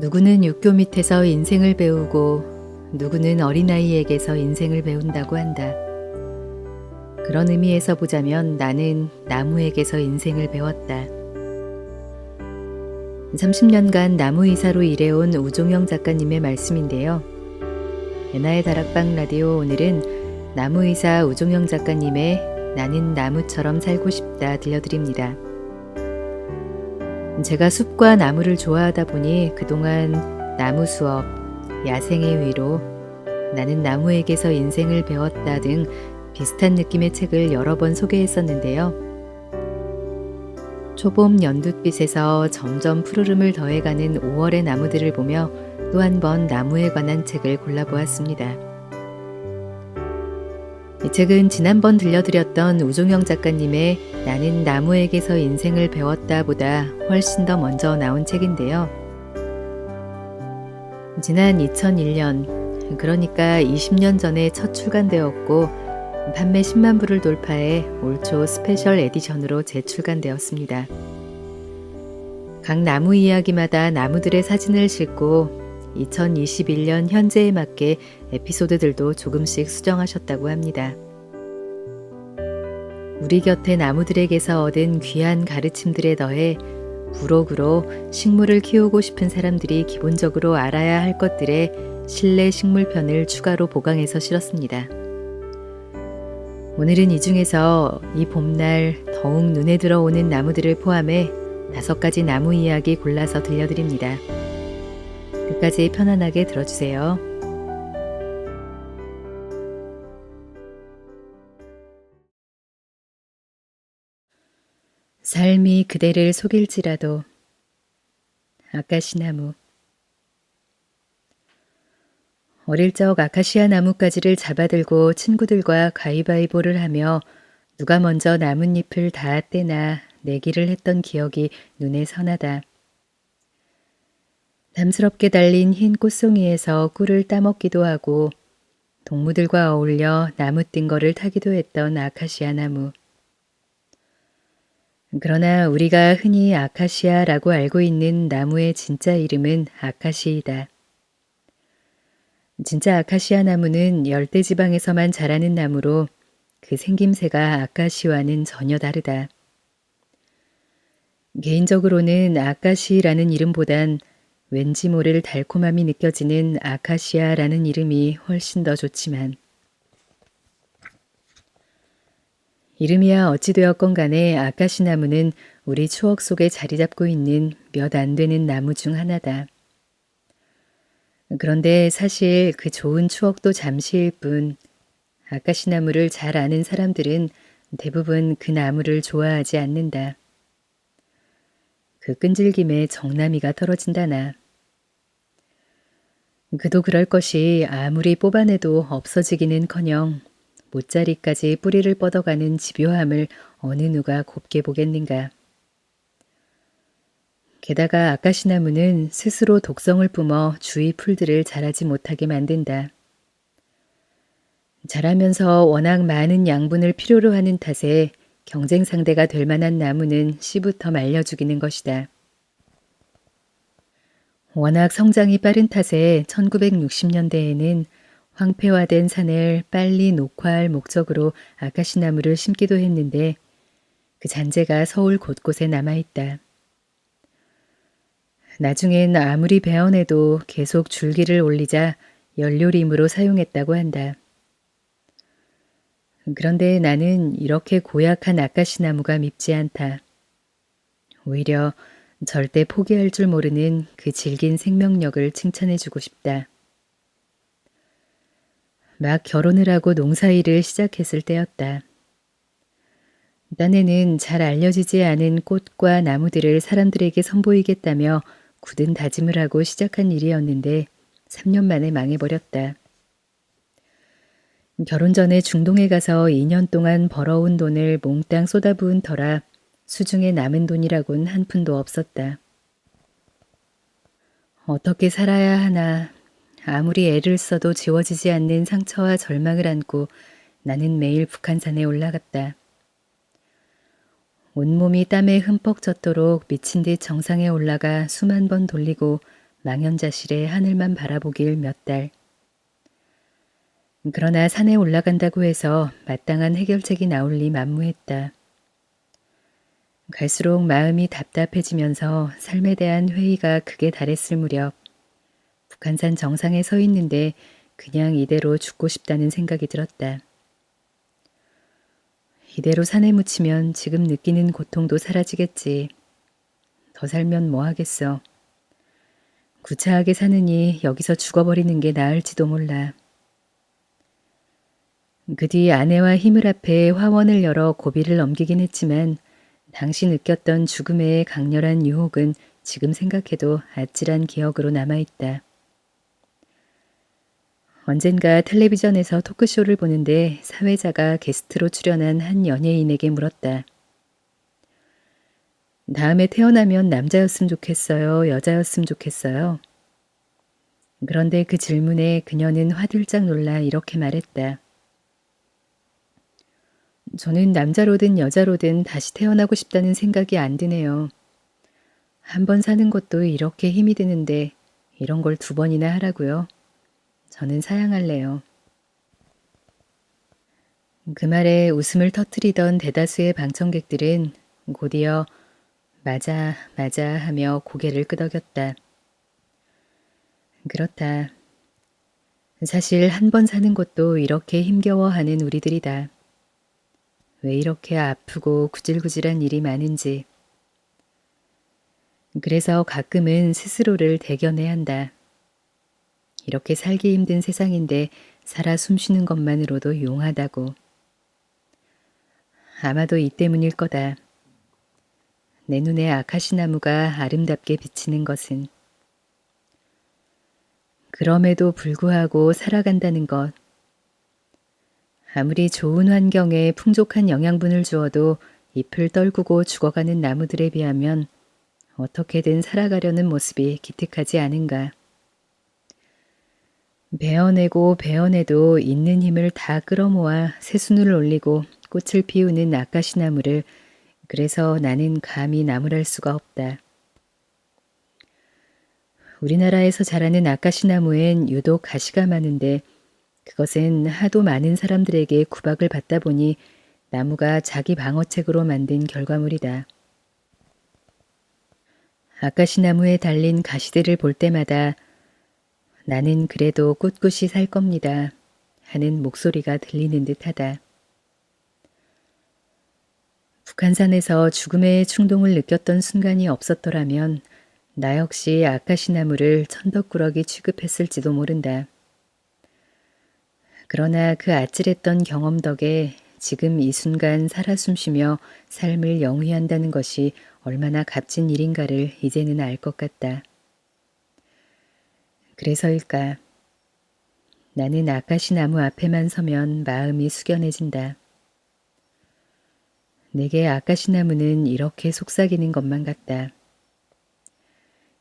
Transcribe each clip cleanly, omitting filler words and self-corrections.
누구는 육교 밑에서 인생을 배우고 누구는 어린아이에게서 인생을 배운다고 한다. 그런 의미에서 보자면 나는 나무에게서 인생을 배웠다. 30년간 나무의사로 일해온 우종영 작가님의 말씀인데요. 예나의 다락방 라디오 오늘은 나무의사 우종영 작가님의 나는 나무처럼 살고 싶다 들려드립니다. 제가 숲과 나무를 좋아하다 보니 그동안 나무 수업, 야생의 위로, 나는 나무에게서 인생을 배웠다 등 비슷한 느낌의 책을 여러 번 소개했었는데요. 초봄 연두빛에서 점점 푸르름을 더해가는 5월의 나무들을 보며 또 한 번 나무에 관한 책을 골라보았습니다. 이 책은 지난번 들려드렸던 우종영 작가님의 나는 나무에게서 인생을 배웠다 보다 훨씬 더 먼저 나온 책인데요. 지난 2001년, 그러니까 20년 전에 첫 출간되었고 판매 10만 부를 돌파해 올 초 스페셜 에디션으로 재출간되었습니다. 각 나무 이야기마다 나무들의 사진을 싣고 2021년 현재에 맞게 에피소드들도 조금씩 수정하셨다고 합니다. 우리 곁의 나무들에게서 얻은 귀한 가르침들에 더해 부록으로 식물을 키우고 싶은 사람들이 기본적으로 알아야 할 것들의 실내 식물편을 추가로 보강해서 실었습니다. 오늘은 이 중에서 이 봄날 더욱 눈에 들어오는 나무들을 포함해 5가지 나무 이야기 골라서 들려드립니다. 끝까지 편안하게 들어주세요. 삶이 그대를 속일지라도. 아카시나무. 어릴 적 아카시아 나뭇가지를 잡아들고 친구들과 가위바위보를 하며 누가 먼저 나뭇잎을 다 떼나 내기를 했던 기억이 눈에 선하다. 담스럽게 달린 흰 꽃송이에서 꿀을 따먹기도 하고 동무들과 어울려 나무 뜬거를 타기도 했던 아카시아 나무. 그러나 우리가 흔히 아카시아라고 알고 있는 나무의 진짜 이름은 아카시이다. 진짜 아카시아 나무는 열대지방에서만 자라는 나무로 그 생김새가 아카시와는 전혀 다르다. 개인적으로는 아카시라는 이름보단 왠지 모를 달콤함이 느껴지는 아카시아라는 이름이 훨씬 더 좋지만 이름이야 어찌 되었건 간에 아카시 나무는 우리 추억 속에 자리 잡고 있는 몇 안 되는 나무 중 하나다. 그런데 사실 그 좋은 추억도 잠시일 뿐 아카시 나무를 잘 아는 사람들은 대부분 그 나무를 좋아하지 않는다. 그 끈질김에 정나미가 떨어진다나. 그도 그럴 것이 아무리 뽑아내도 없어지기는커녕 못자리까지 뿌리를 뻗어가는 집요함을 어느 누가 곱게 보겠는가. 게다가 아카시 나무는 스스로 독성을 뿜어 주위 풀들을 자라지 못하게 만든다. 자라면서 워낙 많은 양분을 필요로 하는 탓에 경쟁 상대가 될 만한 나무는 씨부터 말려죽이는 것이다. 워낙 성장이 빠른 탓에 1960년대에는 황폐화된 산을 빨리 녹화할 목적으로 아카시 나무를 심기도 했는데 그 잔재가 서울 곳곳에 남아있다. 나중엔 아무리 베어내도 계속 줄기를 올리자 연료림으로 사용했다고 한다. 그런데 나는 이렇게 고약한 아카시 나무가 밉지 않다. 오히려 절대 포기할 줄 모르는 그 질긴 생명력을 칭찬해주고 싶다. 막 결혼을 하고 농사일을 시작했을 때였다. 딴에는 잘 알려지지 않은 꽃과 나무들을 사람들에게 선보이겠다며 굳은 다짐을 하고 시작한 일이었는데 3년 만에 망해버렸다. 결혼 전에 중동에 가서 2년 동안 벌어온 돈을 몽땅 쏟아부은 터라 수중에 남은 돈이라곤 한 푼도 없었다. 어떻게 살아야 하나. 아무리 애를 써도 지워지지 않는 상처와 절망을 안고 나는 매일 북한산에 올라갔다. 온몸이 땀에 흠뻑 젖도록 미친 듯 정상에 올라가 수만 번 돌리고 망연자실의 하늘만 바라보길 몇 달. 그러나 산에 올라간다고 해서 마땅한 해결책이 나올 리 만무했다. 갈수록 마음이 답답해지면서 삶에 대한 회의가 극에 달했을 무렵 북한산 정상에 서 있는데 그냥 이대로 죽고 싶다는 생각이 들었다. 이대로 산에 묻히면 지금 느끼는 고통도 사라지겠지. 더 살면 뭐 하겠어. 구차하게 사느니 여기서 죽어버리는 게 나을지도 몰라. 그 뒤 아내와 힘을 합해 화원을 열어 고비를 넘기긴 했지만 당시 느꼈던 죽음의 강렬한 유혹은 지금 생각해도 아찔한 기억으로 남아있다. 언젠가 텔레비전에서 토크쇼를 보는데 사회자가 게스트로 출연한 한 연예인에게 물었다. 다음에 태어나면 남자였으면 좋겠어요? 여자였으면 좋겠어요? 그런데 그 질문에 그녀는 화들짝 놀라 이렇게 말했다. 저는 남자로든 여자로든 다시 태어나고 싶다는 생각이 안 드네요. 한 번 사는 것도 이렇게 힘이 드는데 이런 걸 2번이나 하라고요. 저는 사양할래요. 그 말에 웃음을 터뜨리던 대다수의 방청객들은 곧이어 맞아, 맞아 하며 고개를 끄덕였다. 그렇다. 사실 한 번 사는 것도 이렇게 힘겨워하는 우리들이다. 왜 이렇게 아프고 구질구질한 일이 많은지. 그래서 가끔은 스스로를 대견해야 한다. 이렇게 살기 힘든 세상인데 살아 숨쉬는 것만으로도 용하다고. 아마도 이 때문일 거다. 내 눈에 아카시나무가 아름답게 비치는 것은. 그럼에도 불구하고 살아간다는 것. 아무리 좋은 환경에 풍족한 영양분을 주어도 잎을 떨구고 죽어가는 나무들에 비하면 어떻게든 살아가려는 모습이 기특하지 않은가. 베어내고 베어내도 있는 힘을 다 끌어모아 새순을 올리고 꽃을 피우는 아카시나무를 그래서 나는 감히 나무랄 수가 없다. 우리나라에서 자라는 아카시나무엔 유독 가시가 많은데 그것은 하도 많은 사람들에게 구박을 받다 보니 나무가 자기 방어책으로 만든 결과물이다. 아카시나무에 달린 가시들을 볼 때마다 나는 그래도 꿋꿋이 살 겁니다 하는 목소리가 들리는 듯하다. 북한산에서 죽음의 충동을 느꼈던 순간이 없었더라면 나 역시 아카시나무를 천덕꾸러기 취급했을지도 모른다. 그러나 그 아찔했던 경험 덕에 지금 이 순간 살아 숨쉬며 삶을 영위한다는 것이 얼마나 값진 일인가를 이제는 알 것 같다. 그래서일까. 나는 아카시나무 앞에만 서면 마음이 숙연해진다. 내게 아카시나무는 이렇게 속삭이는 것만 같다.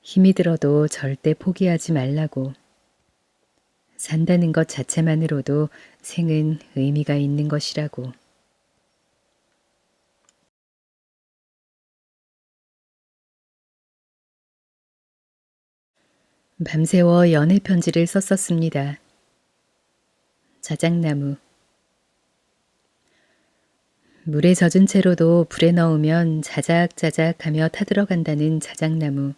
힘이 들어도 절대 포기하지 말라고. 산다는 것 자체만으로도 생은 의미가 있는 것이라고. 밤새워 연애 편지를 썼었습니다. 자작나무. 물에 젖은 채로도 불에 넣으면 자작자작하며 타들어간다는 자작나무.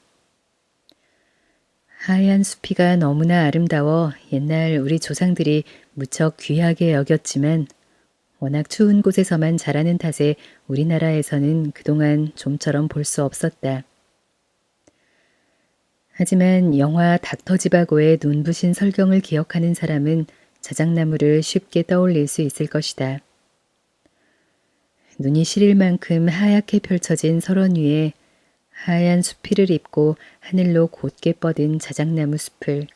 하얀 수피가 너무나 아름다워 옛날 우리 조상들이 무척 귀하게 여겼지만 워낙 추운 곳에서만 자라는 탓에 우리나라에서는 그동안 좀처럼 볼 수 없었다. 하지만 영화 닥터지바고의 눈부신 설경을 기억하는 사람은 자작나무를 쉽게 떠올릴 수 있을 것이다. 눈이 시릴 만큼 하얗게 펼쳐진 설원 위에 하얀 수피를 입고 하늘로 곧게 뻗은 자작나무 숲을.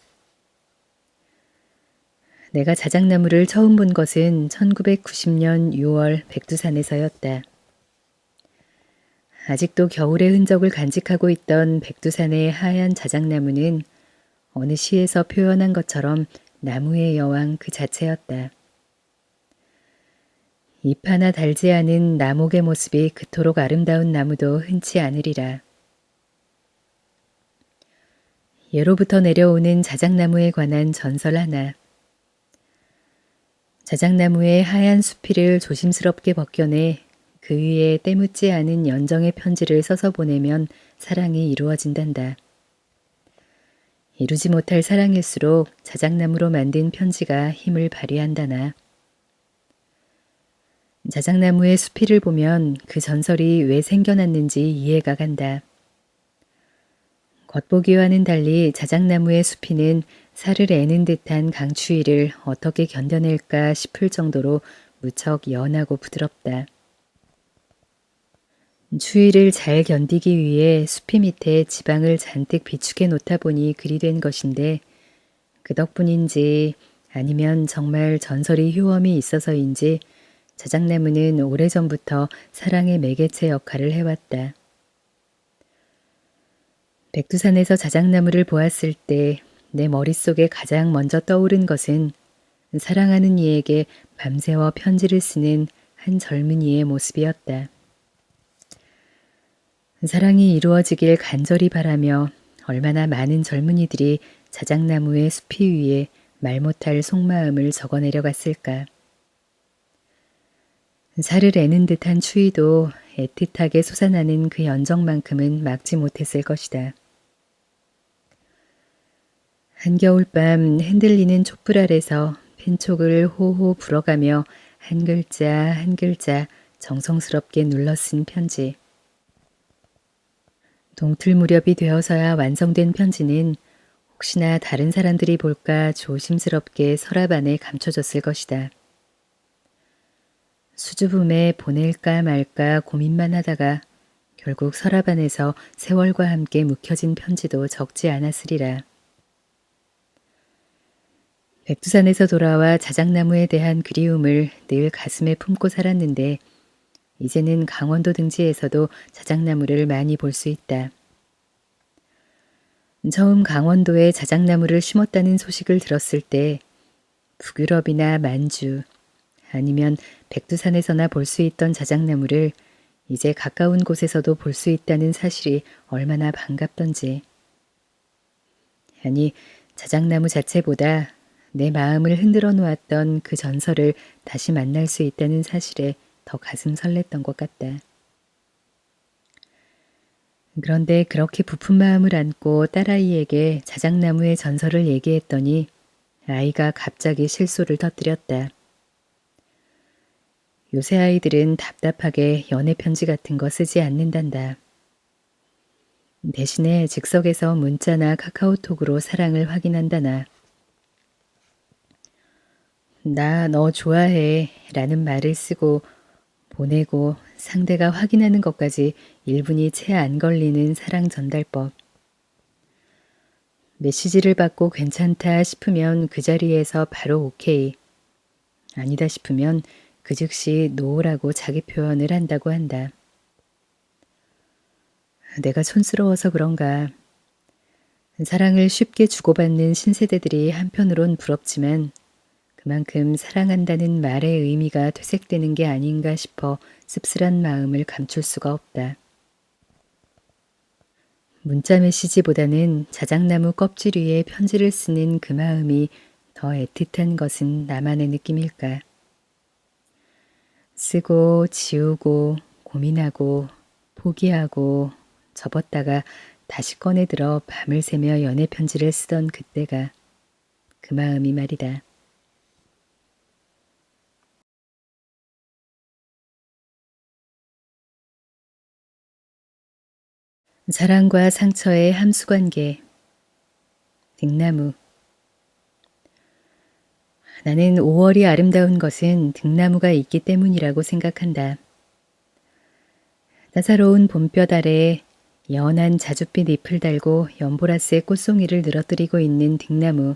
내가 자작나무를 처음 본 것은 1990년 6월 백두산에서였다. 아직도 겨울의 흔적을 간직하고 있던 백두산의 하얀 자작나무는 어느 시에서 표현한 것처럼 나무의 여왕 그 자체였다. 잎 하나 달지 않은 나목의 모습이 그토록 아름다운 나무도 흔치 않으리라. 예로부터 내려오는 자작나무에 관한 전설 하나. 자작나무의 하얀 수피를 조심스럽게 벗겨내 그 위에 때묻지 않은 연정의 편지를 써서 보내면 사랑이 이루어진단다. 이루지 못할 사랑일수록 자작나무로 만든 편지가 힘을 발휘한다나. 자작나무의 수피를 보면 그 전설이 왜 생겨났는지 이해가 간다. 겉보기와는 달리 자작나무의 수피는 살을 애는 듯한 강추위를 어떻게 견뎌낼까 싶을 정도로 무척 연하고 부드럽다. 추위를 잘 견디기 위해 수피 밑에 지방을 잔뜩 비축해 놓다 보니 그리 된 것인데 그 덕분인지 아니면 정말 전설이 효험이 있어서인지 자작나무는 오래전부터 사랑의 매개체 역할을 해왔다. 백두산에서 자작나무를 보았을 때 내 머릿속에 가장 먼저 떠오른 것은 사랑하는 이에게 밤새워 편지를 쓰는 한 젊은이의 모습이었다. 사랑이 이루어지길 간절히 바라며 얼마나 많은 젊은이들이 자작나무의 수피 위에 말 못할 속마음을 적어내려갔을까. 살을 애는 듯한 추위도 애틋하게 솟아나는 그 연정만큼은 막지 못했을 것이다. 한겨울밤 흔들리는 촛불 아래서 펜촉을 호호 불어가며 한 글자 한 글자 정성스럽게 눌러 쓴 편지. 동틀 무렵이 되어서야 완성된 편지는 혹시나 다른 사람들이 볼까 조심스럽게 서랍 안에 감춰졌을 것이다. 수줍음에 보낼까 말까 고민만 하다가 결국 서랍 안에서 세월과 함께 묵혀진 편지도 적지 않았으리라. 백두산에서 돌아와 자작나무에 대한 그리움을 늘 가슴에 품고 살았는데 이제는 강원도 등지에서도 자작나무를 많이 볼 수 있다. 처음 강원도에 자작나무를 심었다는 소식을 들었을 때 북유럽이나 만주 아니면 백두산에서나 볼 수 있던 자작나무를 이제 가까운 곳에서도 볼 수 있다는 사실이 얼마나 반갑던지. 아니, 자작나무 자체보다 내 마음을 흔들어 놓았던 그 전설을 다시 만날 수 있다는 사실에 더 가슴 설렜던 것 같다. 그런데 그렇게 부푼 마음을 안고 딸아이에게 자작나무의 전설을 얘기했더니 아이가 갑자기 실소를 터뜨렸다. 요새 아이들은 답답하게 연애편지 같은 거 쓰지 않는단다. 대신에 즉석에서 문자나 카카오톡으로 사랑을 확인한다나. 나 너 좋아해 라는 말을 쓰고 보내고 상대가 확인하는 것까지 1분이 채 안 걸리는 사랑 전달법. 메시지를 받고 괜찮다 싶으면 그 자리에서 바로 오케이. 아니다 싶으면 그 즉시 노라고 자기 표현을 한다고 한다. 내가 촌스러워서 그런가. 사랑을 쉽게 주고받는 신세대들이 한편으론 부럽지만 그만큼 사랑한다는 말의 의미가 퇴색되는 게 아닌가 싶어 씁쓸한 마음을 감출 수가 없다. 문자 메시지보다는 자작나무 껍질 위에 편지를 쓰는 그 마음이 더 애틋한 것은 나만의 느낌일까. 쓰고 지우고 고민하고 포기하고 접었다가 다시 꺼내들어 밤을 새며 연애 편지를 쓰던 그때가 그 마음이 말이다. 사랑과 상처의 함수관계. 등나무. 나는 5월이 아름다운 것은 등나무가 있기 때문이라고 생각한다. 따사로운 봄볕 아래에 연한 자줏빛 잎을 달고 연보라스의 꽃송이를 늘어뜨리고 있는 등나무.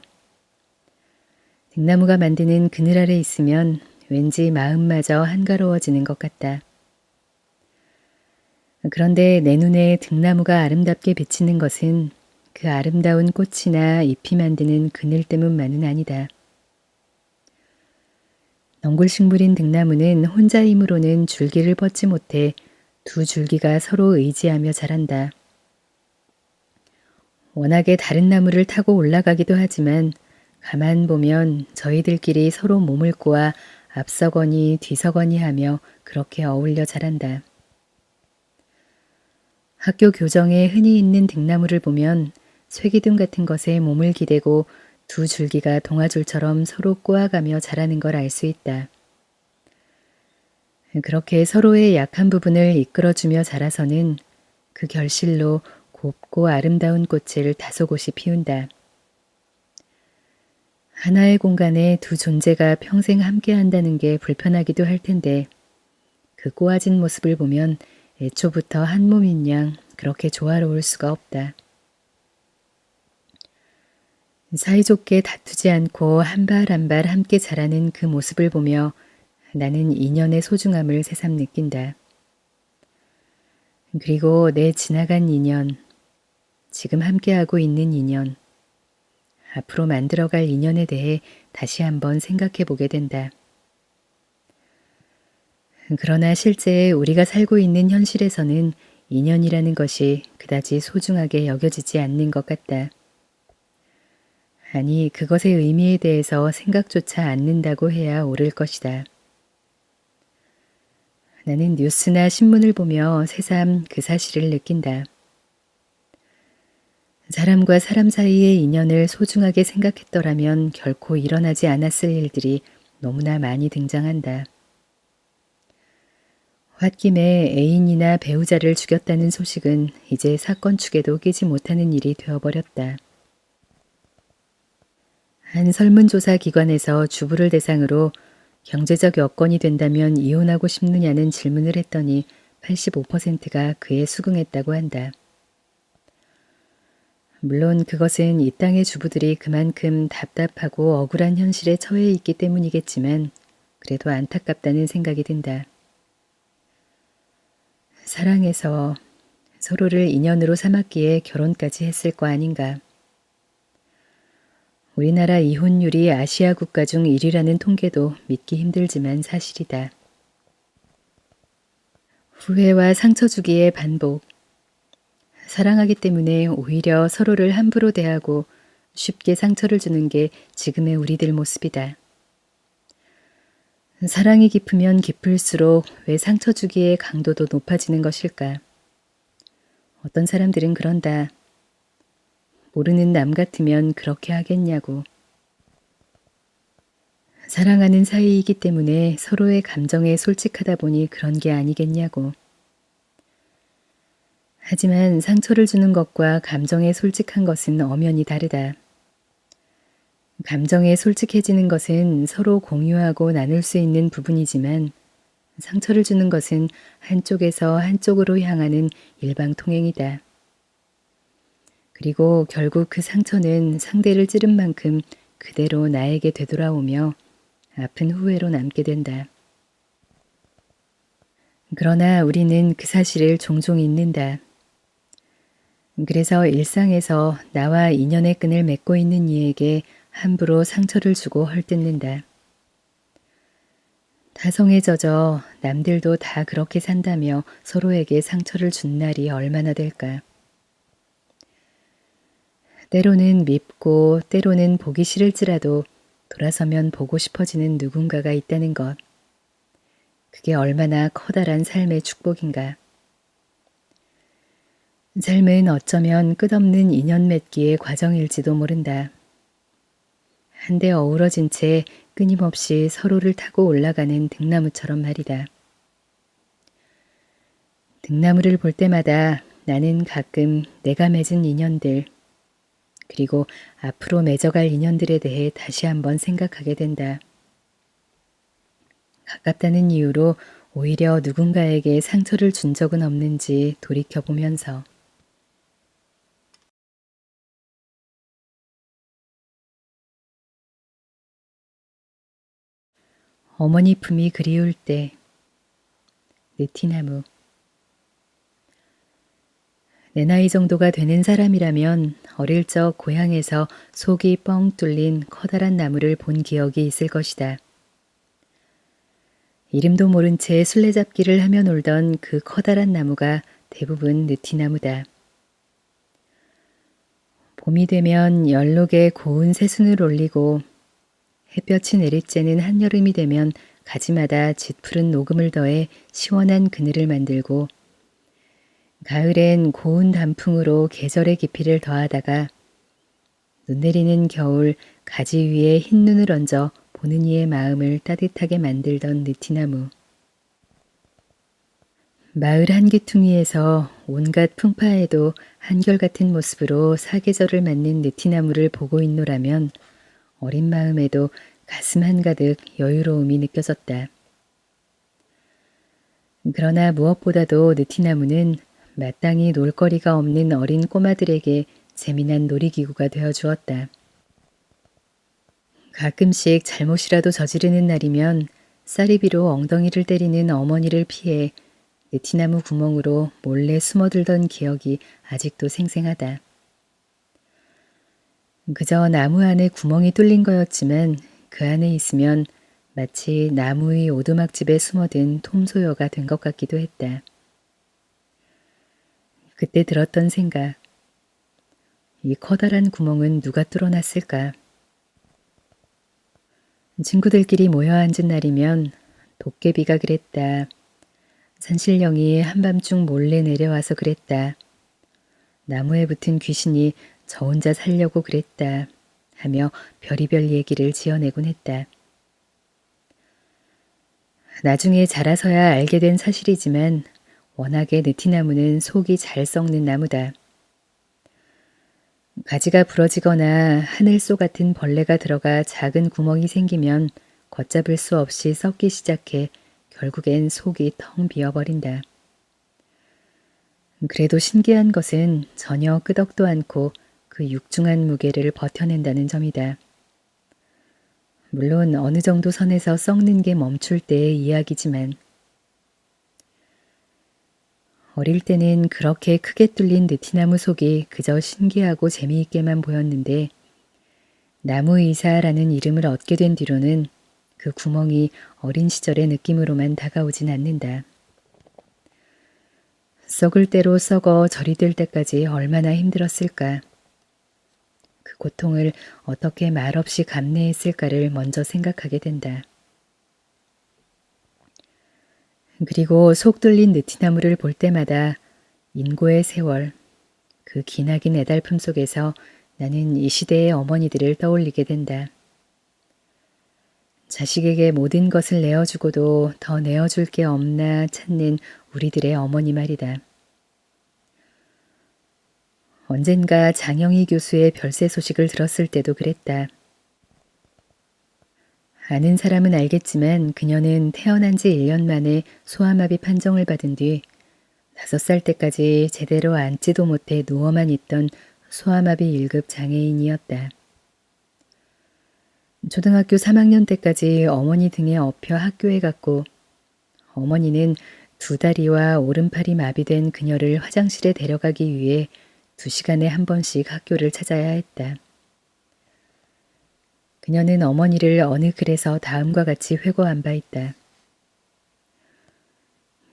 등나무가 만드는 그늘 아래 있으면 왠지 마음마저 한가로워지는 것 같다. 그런데 내 눈에 등나무가 아름답게 비치는 것은 그 아름다운 꽃이나 잎이 만드는 그늘 때문만은 아니다. 넝굴식물인 등나무는 혼자 힘으로는 줄기를 뻗지 못해 두 줄기가 서로 의지하며 자란다. 워낙에 다른 나무를 타고 올라가기도 하지만 가만 보면 저희들끼리 서로 몸을 꼬아 앞서거니 뒤서거니 하며 그렇게 어울려 자란다. 학교 교정에 흔히 있는 등나무를 보면 쇠기둥 같은 것에 몸을 기대고 두 줄기가 동아줄처럼 서로 꼬아가며 자라는 걸 알 수 있다. 그렇게 서로의 약한 부분을 이끌어주며 자라서는 그 결실로 곱고 아름다운 꽃을 다소곳이 피운다. 하나의 공간에 두 존재가 평생 함께 한다는 게 불편하기도 할 텐데 그 꼬아진 모습을 보면 애초부터 한 몸인 양 그렇게 조화로울 수가 없다. 사이좋게 다투지 않고 한 발 한 발 함께 자라는 그 모습을 보며 나는 인연의 소중함을 새삼 느낀다. 그리고 내 지나간 인연, 지금 함께하고 있는 인연, 앞으로 만들어갈 인연에 대해 다시 한번 생각해 보게 된다. 그러나 실제 우리가 살고 있는 현실에서는 인연이라는 것이 그다지 소중하게 여겨지지 않는 것 같다. 아니, 그것의 의미에 대해서 생각조차 않는다고 해야 옳을 것이다. 나는 뉴스나 신문을 보며 새삼 그 사실을 느낀다. 사람과 사람 사이의 인연을 소중하게 생각했더라면 결코 일어나지 않았을 일들이 너무나 많이 등장한다. 홧김에 애인이나 배우자를 죽였다는 소식은 이제 사건 축에도 끼지 못하는 일이 되어버렸다. 한 설문조사 기관에서 주부를 대상으로 경제적 여건이 된다면 이혼하고 싶느냐는 질문을 했더니 85%가 그에 수긍했다고 한다. 물론 그것은 이 땅의 주부들이 그만큼 답답하고 억울한 현실에 처해 있기 때문이겠지만 그래도 안타깝다는 생각이 든다. 사랑해서 서로를 인연으로 삼았기에 결혼까지 했을 거 아닌가. 우리나라 이혼율이 아시아 국가 중 1위라는 통계도 믿기 힘들지만 사실이다. 후회와 상처 주기의 반복. 사랑하기 때문에 오히려 서로를 함부로 대하고 쉽게 상처를 주는 게 지금의 우리들 모습이다. 사랑이 깊으면 깊을수록 왜 상처 주기의 강도도 높아지는 것일까? 어떤 사람들은 그런다. 모르는 남 같으면 그렇게 하겠냐고. 사랑하는 사이이기 때문에 서로의 감정에 솔직하다 보니 그런 게 아니겠냐고. 하지만 상처를 주는 것과 감정에 솔직한 것은 엄연히 다르다. 감정에 솔직해지는 것은 서로 공유하고 나눌 수 있는 부분이지만 상처를 주는 것은 한쪽에서 한쪽으로 향하는 일방통행이다. 그리고 결국 그 상처는 상대를 찌른 만큼 그대로 나에게 되돌아오며 아픈 후회로 남게 된다. 그러나 우리는 그 사실을 종종 잊는다. 그래서 일상에서 나와 인연의 끈을 맺고 있는 이에게 함부로 상처를 주고 헐뜯는다. 타성에 젖어 남들도 다 그렇게 산다며 서로에게 상처를 준 날이 얼마나 될까. 때로는 밉고 때로는 보기 싫을지라도 돌아서면 보고 싶어지는 누군가가 있다는 것. 그게 얼마나 커다란 삶의 축복인가. 삶은 어쩌면 끝없는 인연 맺기의 과정일지도 모른다. 한데 어우러진 채 끊임없이 서로를 타고 올라가는 등나무처럼 말이다. 등나무를 볼 때마다 나는 가끔 내가 맺은 인연들, 그리고 앞으로 맺어갈 인연들에 대해 다시 한번 생각하게 된다. 가깝다는 이유로 오히려 누군가에게 상처를 준 적은 없는지 돌이켜보면서 어머니 품이 그리울 때 느티나무. 내 나이 정도가 되는 사람이라면 어릴 적 고향에서 속이 뻥 뚫린 커다란 나무를 본 기억이 있을 것이다. 이름도 모른 채 술래잡기를 하며 놀던 그 커다란 나무가 대부분 느티나무다. 봄이 되면 연록에 고운 새순을 올리고 햇볕이 내리쬐는 한여름이 되면 가지마다 짙푸른 녹음을 더해 시원한 그늘을 만들고 가을엔 고운 단풍으로 계절의 깊이를 더하다가 눈 내리는 겨울 가지 위에 흰 눈을 얹어 보는 이의 마음을 따뜻하게 만들던 느티나무. 마을 한귀퉁이에서 온갖 풍파에도 한결같은 모습으로 사계절을 맞는 느티나무를 보고 있노라면 어린 마음에도 가슴 한가득 여유로움이 느껴졌다. 그러나 무엇보다도 느티나무는 마땅히 놀거리가 없는 어린 꼬마들에게 재미난 놀이기구가 되어 주었다. 가끔씩 잘못이라도 저지르는 날이면 쌀이비로 엉덩이를 때리는 어머니를 피해 느티나무 구멍으로 몰래 숨어들던 기억이 아직도 생생하다. 그저 나무 안에 구멍이 뚫린 거였지만 그 안에 있으면 마치 나무 위 오두막집에 숨어든 톰소여가 된 것 같기도 했다. 그때 들었던 생각. 이 커다란 구멍은 누가 뚫어놨을까? 친구들끼리 모여 앉은 날이면 도깨비가 그랬다. 산신령이 한밤중 몰래 내려와서 그랬다. 나무에 붙은 귀신이 저 혼자 살려고 그랬다. 하며 별의별 얘기를 지어내곤 했다. 나중에 자라서야 알게 된 사실이지만 워낙에 느티나무는 속이 잘 썩는 나무다. 가지가 부러지거나 하늘소 같은 벌레가 들어가 작은 구멍이 생기면 걷잡을 수 없이 썩기 시작해 결국엔 속이 텅 비어버린다. 그래도 신기한 것은 전혀 끄덕도 않고 그 육중한 무게를 버텨낸다는 점이다. 물론 어느 정도 선에서 썩는 게 멈출 때의 이야기지만 어릴 때는 그렇게 크게 뚫린 느티나무 속이 그저 신기하고 재미있게만 보였는데 나무의사라는 이름을 얻게 된 뒤로는 그 구멍이 어린 시절의 느낌으로만 다가오진 않는다. 썩을 대로 썩어 절이 될 때까지 얼마나 힘들었을까. 그 고통을 어떻게 말없이 감내했을까를 먼저 생각하게 된다. 그리고 속 뚫린 느티나무를 볼 때마다 인고의 세월, 그 기나긴 애달픔 속에서 나는 이 시대의 어머니들을 떠올리게 된다. 자식에게 모든 것을 내어주고도 더 내어줄 게 없나 찾는 우리들의 어머니 말이다. 언젠가 장영희 교수의 별세 소식을 들었을 때도 그랬다. 아는 사람은 알겠지만 그녀는 태어난 지 1년 만에 소아마비 판정을 받은 뒤 5살 때까지 제대로 앉지도 못해 누워만 있던 소아마비 1급 장애인이었다. 초등학교 3학년 때까지 어머니 등에 업혀 학교에 갔고 어머니는 두 다리와 오른팔이 마비된 그녀를 화장실에 데려가기 위해 2시간에 한 번씩 학교를 찾아야 했다. 그녀는 어머니를 어느 글에서 다음과 같이 회고한 바 있다.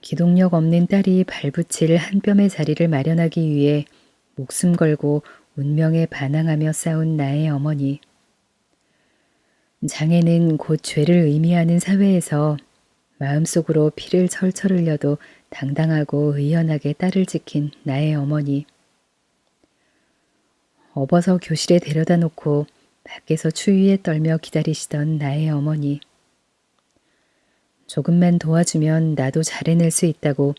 기동력 없는 딸이 발붙일 한 뼘의 자리를 마련하기 위해 목숨 걸고 운명에 반항하며 싸운 나의 어머니. 장애는 곧 죄를 의미하는 사회에서 마음속으로 피를 철철 흘려도 당당하고 의연하게 딸을 지킨 나의 어머니. 업어서 교실에 데려다 놓고 밖에서 추위에 떨며 기다리시던 나의 어머니. 조금만 도와주면 나도 잘해낼 수 있다고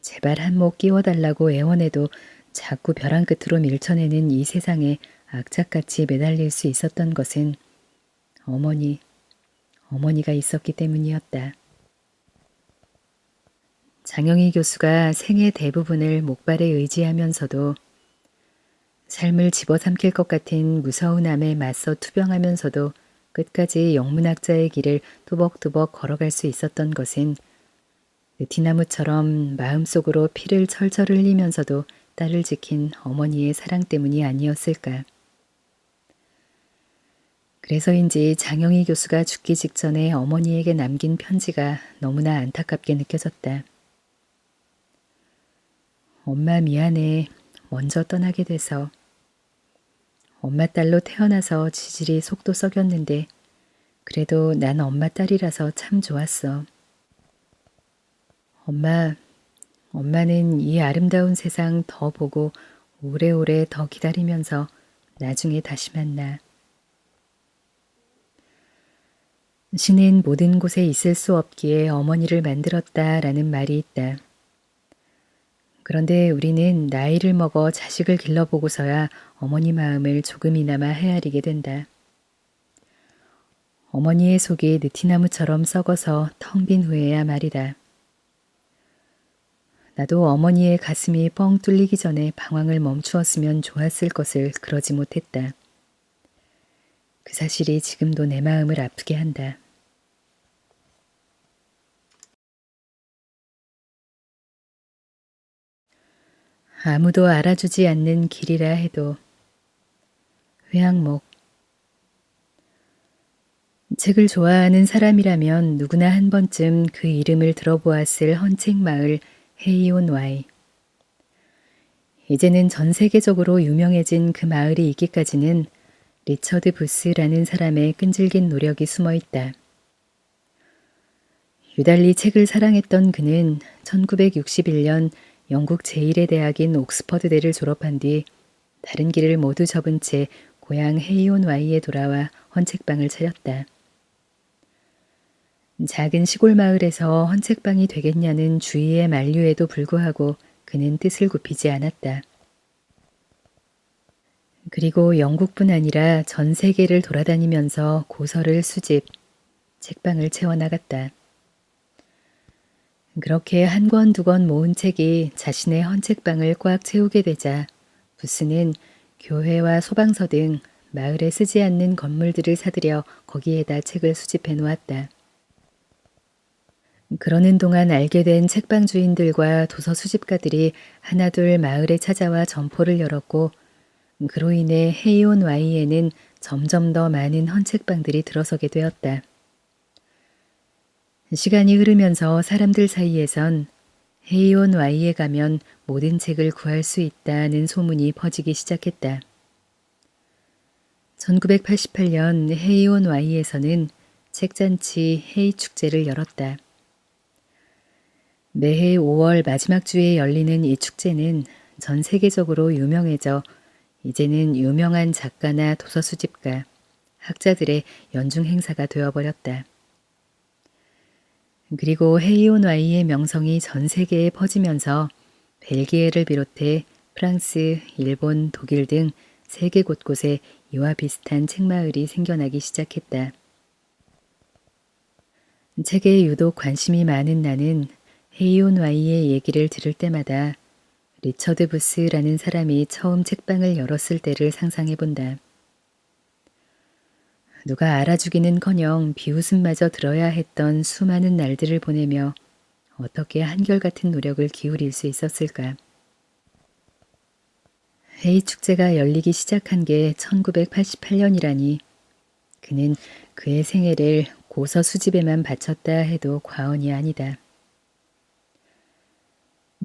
제발 한몫 끼워달라고 애원해도 자꾸 벼랑 끝으로 밀쳐내는 이 세상에 악착같이 매달릴 수 있었던 것은 어머니가 있었기 때문이었다. 장영희 교수가 생애 대부분을 목발에 의지하면서도 삶을 집어삼킬 것 같은 무서운 암에 맞서 투병하면서도 끝까지 영문학자의 길을 뚜벅뚜벅 걸어갈 수 있었던 것은 느티나무처럼 마음속으로 피를 철철 흘리면서도 딸을 지킨 어머니의 사랑 때문이 아니었을까. 그래서인지 장영희 교수가 죽기 직전에 어머니에게 남긴 편지가 너무나 안타깝게 느껴졌다. 엄마 미안해. 먼저 떠나게 돼서. 엄마 딸로 태어나서 지질이 속도 썩였는데 그래도 난 엄마 딸이라서 참 좋았어. 엄마는 이 아름다운 세상 더 보고 오래오래 더 기다리면서 나중에 다시 만나. 신은 모든 곳에 있을 수 없기에 어머니를 만들었다라는 말이 있다. 그런데 우리는 나이를 먹어 자식을 길러보고서야 어머니 마음을 조금이나마 헤아리게 된다. 어머니의 속이 느티나무처럼 썩어서 텅 빈 후에야 말이다. 나도 어머니의 가슴이 뻥 뚫리기 전에 방황을 멈추었으면 좋았을 것을 그러지 못했다. 그 사실이 지금도 내 마음을 아프게 한다. 아무도 알아주지 않는 길이라 해도 회양목. 책을 좋아하는 사람이라면 누구나 한 번쯤 그 이름을 들어보았을 헌책마을 헤이온와이. 이제는 전 세계적으로 유명해진 그 마을이 있기까지는 리처드 부스라는 사람의 끈질긴 노력이 숨어 있다. 유달리 책을 사랑했던 그는 1961년 영국 제1의 대학인 옥스퍼드대를 졸업한 뒤 다른 길을 모두 접은 채 고향 헤이온와이에 돌아와 헌책방을 차렸다. 작은 시골 마을에서 헌책방이 되겠냐는 주위의 만류에도 불구하고 그는 뜻을 굽히지 않았다. 그리고 영국뿐 아니라 전 세계를 돌아다니면서 고서를 수집, 책방을 채워나갔다. 그렇게 한 권 두 권 모은 책이 자신의 헌책방을 꽉 채우게 되자 부스는 교회와 소방서 등 마을에 쓰지 않는 건물들을 사들여 거기에다 책을 수집해 놓았다. 그러는 동안 알게 된 책방 주인들과 도서 수집가들이 하나둘 마을에 찾아와 점포를 열었고 그로 인해 헤이온와이에는 점점 더 많은 헌책방들이 들어서게 되었다. 시간이 흐르면서 사람들 사이에선 헤이온와이에 가면 모든 책을 구할 수 있다는 소문이 퍼지기 시작했다. 1988년 헤이온와이에서는 책잔치 헤이축제를 열었다. 매해 5월 마지막 주에 열리는 이 축제는 전 세계적으로 유명해져 이제는 유명한 작가나 도서 수집가, 학자들의 연중 행사가 되어버렸다. 그리고 헤이온와이의 명성이 전 세계에 퍼지면서 벨기에를 비롯해 프랑스, 일본, 독일 등 세계 곳곳에 이와 비슷한 책마을이 생겨나기 시작했다. 책에 유독 관심이 많은 나는 헤이온와이의 얘기를 들을 때마다 리처드 부스라는 사람이 처음 책방을 열었을 때를 상상해 본다. 누가 알아주기는커녕 비웃음마저 들어야 했던 수많은 날들을 보내며 어떻게 한결같은 노력을 기울일 수 있었을까. 헤이 축제가 열리기 시작한 게 1988년이라니 그는 그의 생애를 고서 수집에만 바쳤다 해도 과언이 아니다.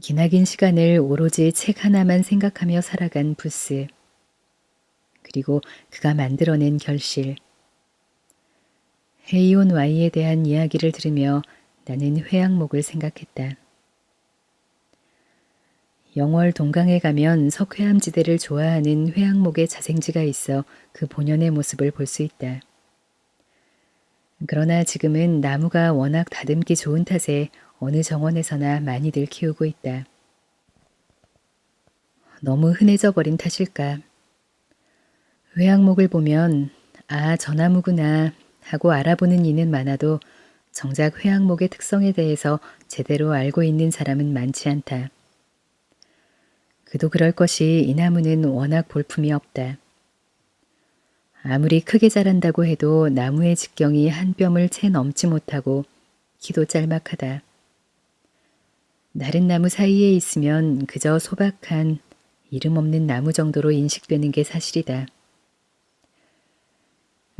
기나긴 시간을 오로지 책 하나만 생각하며 살아간 부스. 그리고 그가 만들어낸 결실. 헤이온와이에 대한 이야기를 들으며 나는 회양목을 생각했다. 영월 동강에 가면 석회암지대를 좋아하는 회양목의 자생지가 있어 그 본연의 모습을 볼 수 있다. 그러나 지금은 나무가 워낙 다듬기 좋은 탓에 어느 정원에서나 많이들 키우고 있다. 너무 흔해져 버린 탓일까. 회양목을 보면 아, 저 나무구나 하고 알아보는 이는 많아도 정작 회양목의 특성에 대해서 제대로 알고 있는 사람은 많지 않다. 그도 그럴 것이 이 나무는 워낙 볼품이 없다. 아무리 크게 자란다고 해도 나무의 직경이 한 뼘을 채 넘지 못하고 키도 짤막하다. 다른 나무 사이에 있으면 그저 소박한 이름 없는 나무 정도로 인식되는 게 사실이다.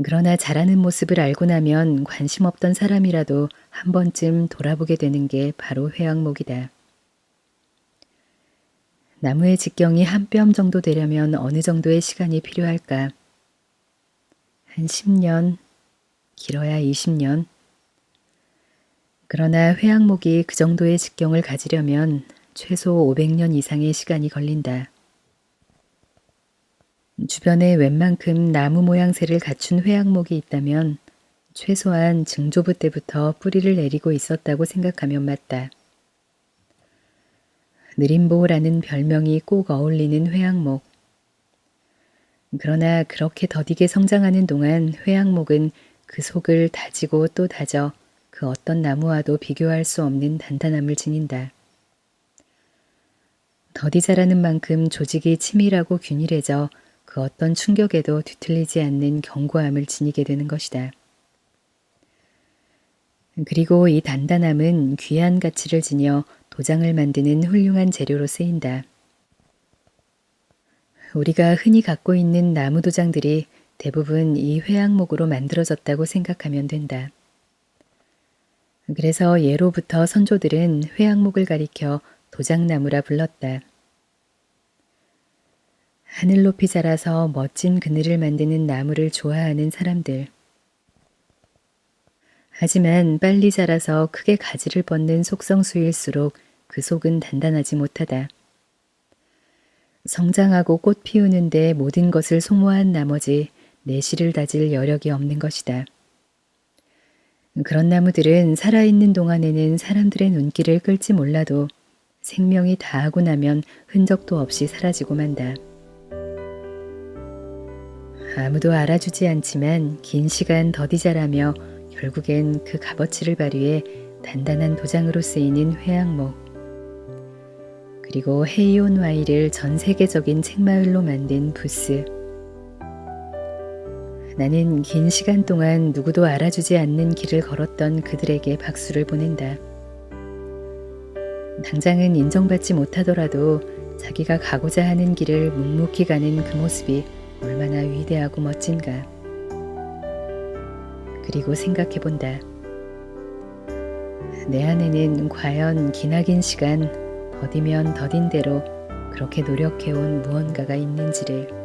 그러나 자라는 모습을 알고 나면 관심 없던 사람이라도 한 번쯤 돌아보게 되는 게 바로 회양목이다. 나무의 직경이 한 뼘 정도 되려면 어느 정도의 시간이 필요할까? 한 10년, 길어야 20년. 그러나 회양목이 그 정도의 직경을 가지려면 최소 500년 이상의 시간이 걸린다. 주변에 웬만큼 나무 모양새를 갖춘 회양목이 있다면 최소한 증조부 때부터 뿌리를 내리고 있었다고 생각하면 맞다. 느림보라는 별명이 꼭 어울리는 회양목. 그러나 그렇게 더디게 성장하는 동안 회양목은 그 속을 다지고 또 다져 그 어떤 나무와도 비교할 수 없는 단단함을 지닌다. 더디 자라는 만큼 조직이 치밀하고 균일해져 그 어떤 충격에도 뒤틀리지 않는 견고함을 지니게 되는 것이다. 그리고 이 단단함은 귀한 가치를 지녀 도장을 만드는 훌륭한 재료로 쓰인다. 우리가 흔히 갖고 있는 나무 도장들이 대부분 이 회양목으로 만들어졌다고 생각하면 된다. 그래서 예로부터 선조들은 회양목을 가리켜 도장나무라 불렀다. 하늘 높이 자라서 멋진 그늘을 만드는 나무를 좋아하는 사람들. 하지만 빨리 자라서 크게 가지를 뻗는 속성수일수록 그 속은 단단하지 못하다. 성장하고 꽃 피우는데 모든 것을 소모한 나머지 내실을 다질 여력이 없는 것이다. 그런 나무들은 살아있는 동안에는 사람들의 눈길을 끌지 몰라도 생명이 다하고 나면 흔적도 없이 사라지고 만다. 아무도 알아주지 않지만 긴 시간 더디 자라며 결국엔 그 값어치를 발휘해 단단한 도장으로 쓰이는 회양목. 그리고 헤이온 와이를 전 세계적인 책마을로 만든 부스. 나는 긴 시간 동안 누구도 알아주지 않는 길을 걸었던 그들에게 박수를 보낸다. 당장은 인정받지 못하더라도 자기가 가고자 하는 길을 묵묵히 가는 그 모습이 얼마나 위대하고 멋진가. 그리고 생각해본다. 내 안에는 과연 기나긴 시간 더디면 더딘 대로 그렇게 노력해온 무언가가 있는지를.